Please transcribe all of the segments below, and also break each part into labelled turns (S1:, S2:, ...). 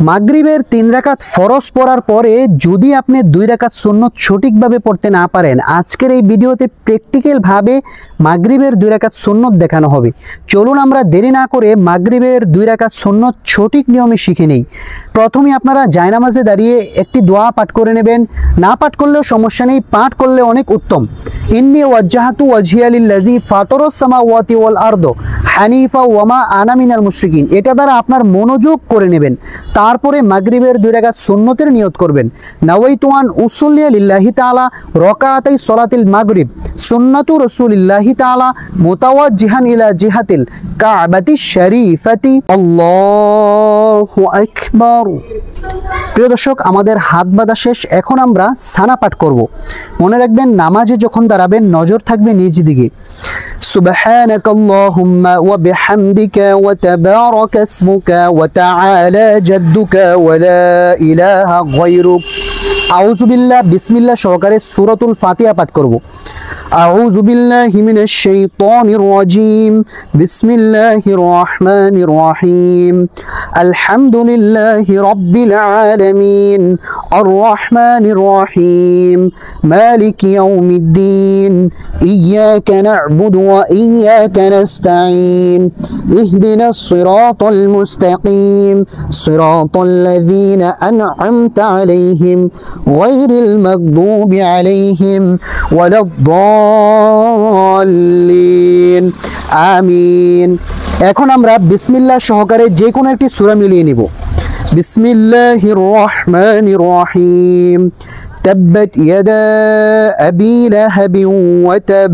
S1: মাগরিবের 3 রাকাত ফরজ পড়ার পরে যদি আপনি 2 রাকাত সুন্নত সঠিকভাবে পড়তে না পারেন, আজকের এই ভিডিওতে প্র্যাকটিক্যাল ভাবে মাগরিবের 2 রাকাত সুন্নত দেখানো হবে। চলুন আমরা দেরি না করে মাগরিবের 2 রাকাত সুন্নত সঠিক নিয়মে শিখে নেই। প্রথমে আপনারা জায়নামাজে দাঁড়িয়ে একটি দোয়া পাঠ করে নেবেন। না পাঠ করলেও সমস্যা নেই, পাঠ করলে অনেক উত্তম। ইন্নী ওয়াজ্জাহাতু ওয়াজহিয়া লিল্লাযী ফাতারাস সামাওয়াতি ওয়াল আরদ হানিফা ওয়া মা আনা মিনাল মুশরিকিন, এটা দ্বারা আপনার মনোযোগ করে নেবেন। তারপরে মাগরিবের 2 রাকাত সুন্নতের নিয়ত করবেন। নাওয়াইতু আন উসাল্লিয়া লিল্লাহি তাআলা রাকাতাই সালাতিল মাগরিব সুন্নাতু রাসূলিল্লাহি তাআলা মুতাওয়াজ্জিহান ইলা জিহাতিল কাবাতিশ শরীফাতি। আল্লাহু আকবার। প্রিয় দর্শক, আমাদের হাত বাঁধা শেষ। এখন আমরা সানা পাঠ করব। মনে রাখবেন, নামাজে যখন দাঁড়াবেন নজর থাকবে নিজ দিকে। সুবহানাকাল্লাহুম্মা ওয়া বিহামদিকা ওয়া তাবারাকা ইসমুকা ওয়া তাআলা জাদ্দুকা ওয়া লা ইলাহা গায়রুক। আউযু বিল্লাহ বিসমিল্লাহ সহকারে সূরাতুল ফাতিহা পাঠ করব। আউযু বিল্লাহি মিনাশ শাইতানির রাজীম। বিসমিল্লাহির রহমানির রহিম। আলহামদুলিল্লাহি রাব্বিল আলামিন আর রহমানির রহিম মালিকি ইয়াউমিদ্দিন ইয়াকা না'বুদু ওয়া ইয়াকা নাস্তাঈন ইহদিনাস সিরাতাল মুস্তাকিম সিরাতাল লাযীনা আন'আমতা আলাইহিম গায়রিল মাগদুবি আলাইহিম ওয়ালাদ-দাল্লিন আমিন। এখন আমরা বিসমিল্লাহ সহকারে যে কোনো একটি সূরা মিলিয়ে নিব। বিসমিল্লাহির রহমানির রহিম। تبت يدا أبي لهب وتب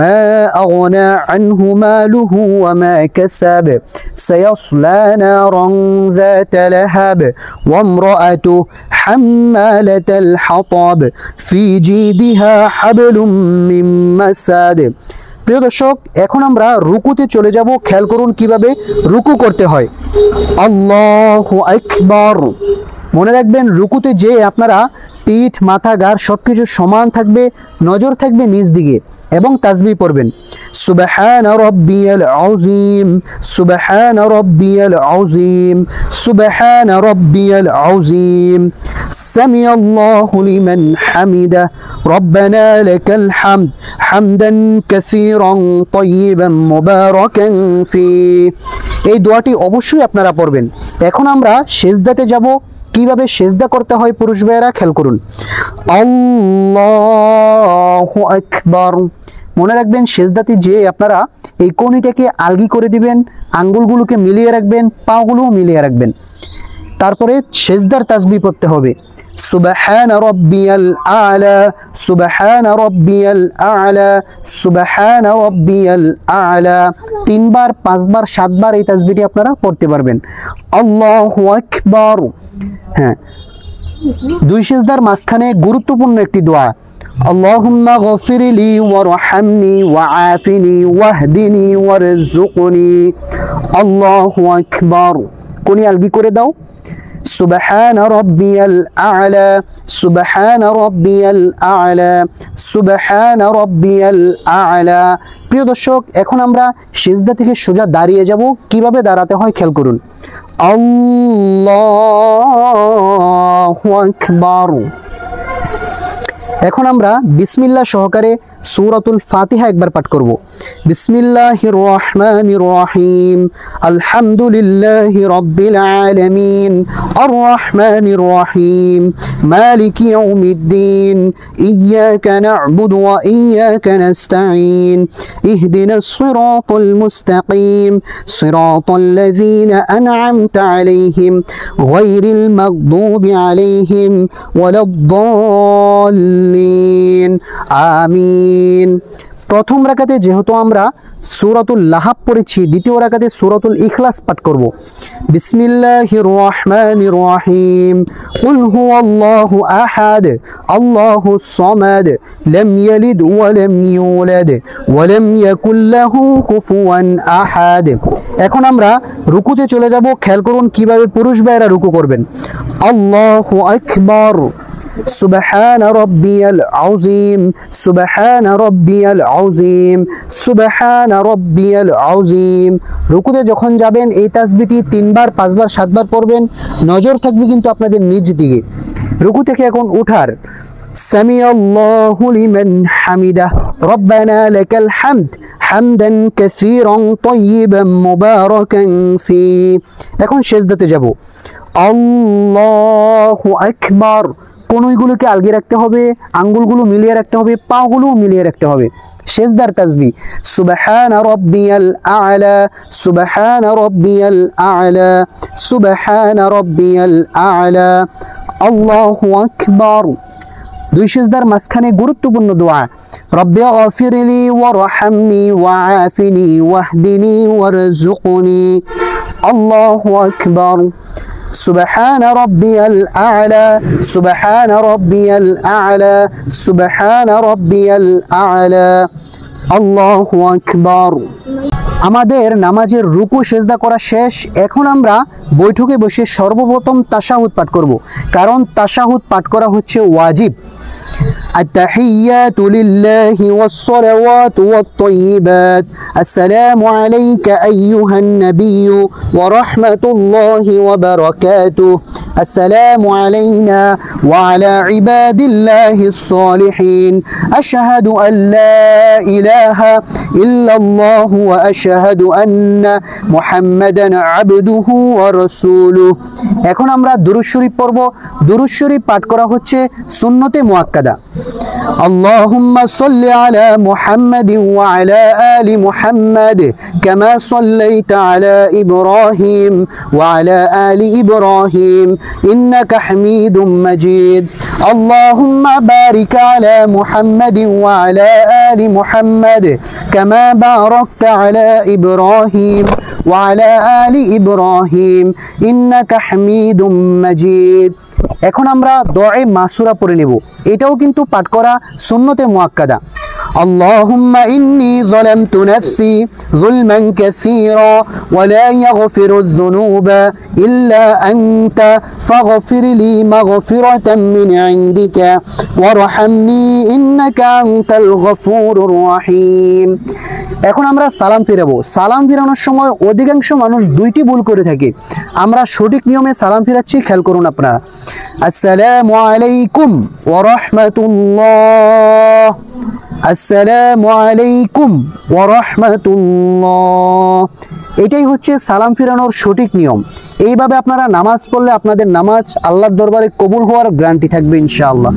S1: ما أغنى عنه ماله وما كسب سيصلى نارا ذات لهب وامرأته حمالة الحطب في جيدها حبل من مسد। প্রিয় দর্শক, এখন আমরা রুকুতে চলে যাব। খেয়াল করুন কিভাবে রুকু করতে হয়। আল্লাহু আকবার। মনে রাখবেন, রুকুতে যে আপনারা পিঠ মাথা ঘাড় সবকিছু সমান থাকবে, নজর থাকবে নিজ দিকে এবং তাসবিহ পড়বেন। সুবহানা রাব্বিয়াল আযীম সুবহানা রাব্বিয়াল আযীম সুবহানা রাব্বিয়াল আযীম সামিআল্লাহু লিমান হামিদা রব্বানা লাকাল হামদ হামদান কাসীরান তাইয়িবান মুবারাকান ফি। এই দোয়াটি অবশ্যই আপনারা পড়বেন। এখন আমরা সিজদাতে যাব। কিভাবে সিজদা করতে হয় পুরুষ ভাইয়েরা খেয়াল করুন। আল্লাহু আকবার। মনে রাখবেন, সিজদাতে যে আপনারা এই কনিটাকে আলগি করে দিবেন, আঙ্গুলগুলোকে মিলিয়ে রাখবেন, পাগুলোও মিলিয়ে রাখবেন। তারপরে সিজদার তাসবিহ পড়তে হবে। সুবহানা রাব্বিয়াল আ'লা সুবহানা রাব্বিয়াল আ'লা সুবহানা রাব্বিয়াল আ'লা। 3 বার 5 বার 7 বার এই তাসবিহটি আপনারা পড়তে পারবেন। আল্লাহু আকবার। হ্যাঁ, 2 সিজদার মাঝখানে গুরুত্বপূর্ণ একটি দোয়া। আল্লাহুম্মা গফিরলি ওয়ারহামনি ওয়াআফিনি ওয়াহদিনি ওয়ারযুকনি। আল্লাহু আকবার। কোনি আলগি করে দাও। সুবহানা রাব্বিয়াল আ'লা সুবহানা রাব্বিয়াল আ'লা সুবহানা রাব্বিয়াল আ'লা। প্রিয় দর্শক, এখন আমরা সিজদা থেকে সোজা দাঁড়িয়ে যাব। কিভাবে দাঁড়াতে হয় খেয়াল করুন। আল্লাহু আকবার। এখন আমরা বিসমিল্লাহ সহকারে সূরাতুল ফাতিহা একবার পাঠ করব। বিসমিল্লাহির রহমানির রহিম। আলহামদুলিল্লাহি রাব্বিল আলামিন আর রহমানির রহিম মালিকি ইয়াউমিদ্দিন ইয়াকা না'বুদু ওয়া ইয়াকা নাস্তাঈন ইহদিনাস সিরাতাল মুস্তাকিম সিরাতাল লাযীনা আন'আমতা আলাইহিম গায়রিল মাগদুবি আলাইহিম ওয়ালাদ-দাল্লিন আমিন। প্রথম রাকাতে যেহেতু আমরা সূরাতুল লাহাব পড়েছি, দ্বিতীয় রাকাতে সূরাতুল ইখলাস পাঠ করব। বিসমিল্লাহির রহমানির রহিম। কুল হুয়াল্লাহু আহাদ আল্লাহুস সামাদ লাম ইয়ালিদ ওয়া লাম ইউলাদ ওয়া লাম ইয়াকুল লাহু কুফুয়ান আহাদ। এখন আমরা রুকুতে চলে যাব। খেয়াল করুন কিভাবে পুরুষ ভাইরা রুকু করবেন। আল্লাহু আকবার। সুবহান রাব্বিয়াল আযীম, সুবহান রাব্বিয়াল আযীম, সুবহান রাব্বিয়াল আযীম। রুকুতে যখন যাবেন এই তাসবিহটি 3 বার 5 বার 7 বার পড়বেন। নজর থাকবে কিন্তু আপনাদের নিজ দিকে। রুকু থেকে এখন উঠার সামিআল্লাহু লিমান হামিদাহ, রব্বানা লাকাল হামদ হামদান কাসীরান তাইয়িবান মুবারাকান ফি। এখন সিজদাতে যাব। আল্লাহু আকবার। কনুইগুলোকে আলগিয়ে রাখতে হবে, আঙ্গুলগুলো মিলিয়ে রাখতে হবে, পাগুলো মিলিয়ে রাখতে হবে। সিজদার তাসবিহ সুবহান রাব্বিয়াল আ'লা, সুবহান রাব্বিয়াল আ'লা, সুবহান রাব্বিয়াল আ'লা, আল্লাহু আকবার। দুই সিজদার মাঝখানে গুরুত্বপূর্ণ দোয়া রব্বি গফিরলি ওয়ারহামনি ওয়াআফিনি ওয়াহদিনি ওয়ারযুকনি, আল্লাহু আকবার। সুবহান রাব্বিয়াল আ'লা, সুবহান রাব্বিয়াল আ'লা, সুবহান রাব্বিয়াল আ'লা, আল্লাহু আকবার। আমাদের নামাজের রুকু সিজদা করা শেষ। এখন আমরা বৈঠকে বসে সর্বপ্রথম তাশাহুদ পাঠ করব, কারণ তাশাহুদ পাঠ করা হচ্ছে ওয়াজিব। التحيات لله والصلوات والطيبات السلام عليك أيها النبي ورحمة الله وبركاته السلام علينا وعلى عباد الله الصالحين أشهد أن لا إله إلا الله وأشهد أن محمدا عبده ورسوله। এখন আমরা দুরূদ শরীফ পড়ব। দুরূদ শরীফ পাঠ করা হচ্ছে সুন্নতে মুআক্কাদা। اللهم صل على محمد وعلى آل محمد كما صليت على إبراهيم وعلى آل إبراهيم إنك حميد مجيد اللهم بارك على محمد وعلى آل محمد كما باركت على إبراهيم وعلى آل إبراهيم إنك حميد مجيد। এখন আমরা দুআয়ে মাসুরা পড়ে নেব। এটাও কিন্তু পাঠ করা সুন্নতে মুআক্কাদা। আল্লাহুম্মা ইন্নী যালামতু নাফসি যুলমান কাসীরা ওয়া লা ইয়াগফিরুয যুনুবা ইল্লা আনতা ফাগফিরলি মাগফিরাতাম মিন ইনদিকা ওয়ারহামনি ইন্নাকা আনতাল গফুরুর রহিম। এখন আমরা সালাম ফিরাবো। সালাম ফিরানোর সময় অধিকাংশ মানুষ দুইটি ভুল করে থাকে। আমরা সঠিক নিয়মে সালাম ফিরাচ্ছি, খেয়াল করুন আপনারা। আসসালামু আলাইকুম ওয়া রাহমাতুল্লাহ, আসসালামু আলাইকুম ওয়া রাহমাতুল্লাহ। এটাই হচ্ছে সালাম ফিরানোর সঠিক নিয়ম। এইভাবে আপনারা নামাজ পড়লে আপনাদের নামাজ আল্লাহর দরবারে কবুল হওয়ার গ্যারান্টি থাকবে ইনশাআল্লাহ।